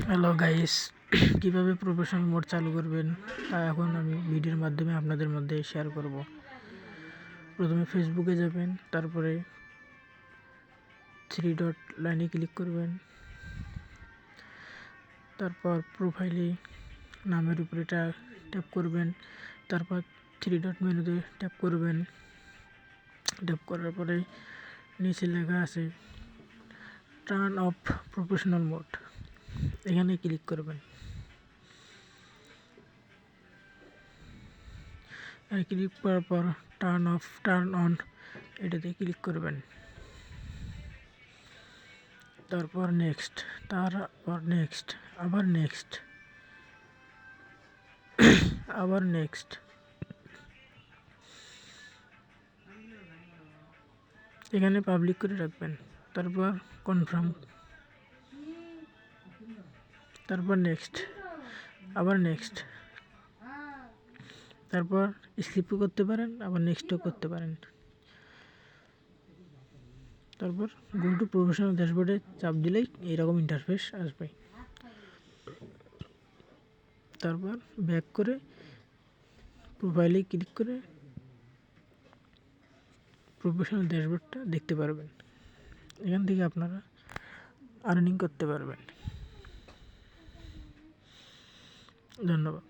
Hello guys, কিভাবে professional mode চালু করবেন তা এখন আমি ভিডিওর মাধ্যমে আপনাদের মধ্যে শেয়ার করব। প্রথমে ফেসবুকে যাবেন, তারপরে 3 ডট লাইনে ক্লিক করবেন, তারপর প্রোফাইলে নামের উপরে ট্যাপ করবেন, তারপর 3 ডট মেনুতে ট্যাপ করবেন। ট্যাপ করার পরে নিচে লেখা আছে টার্ন অফ প্রফেশনাল মোড, এখানে ক্লিক করবেন। ক্লিক করার পর টার্ন অন এটাতে ক্লিক করবেন, তারপর নেক্সট, তারপর নেক্সট, আবার নেক্সট, আবার নেক্সট। এখানে পাবলিক করে রাখবেন, তারপর কনফার্ম, তারপর নেক্সট, আবার নেক্সট, তারপর স্কিপও করতে পারেন, আবার নেক্সটও করতে পারেন। তারপর গো টু প্রফেশনাল ড্যাশবোর্ডে চাপ দিলেই এইরকম ইন্টারফেস আসবে। তারপর ব্যাক করে প্রোফাইলে ক্লিক করে প্রফেশনাল ড্যাশবোর্ডটা দেখতে পারবেন। এখান থেকে আপনারা আর্নিং করতে পারবেন। ধন্যবাদ।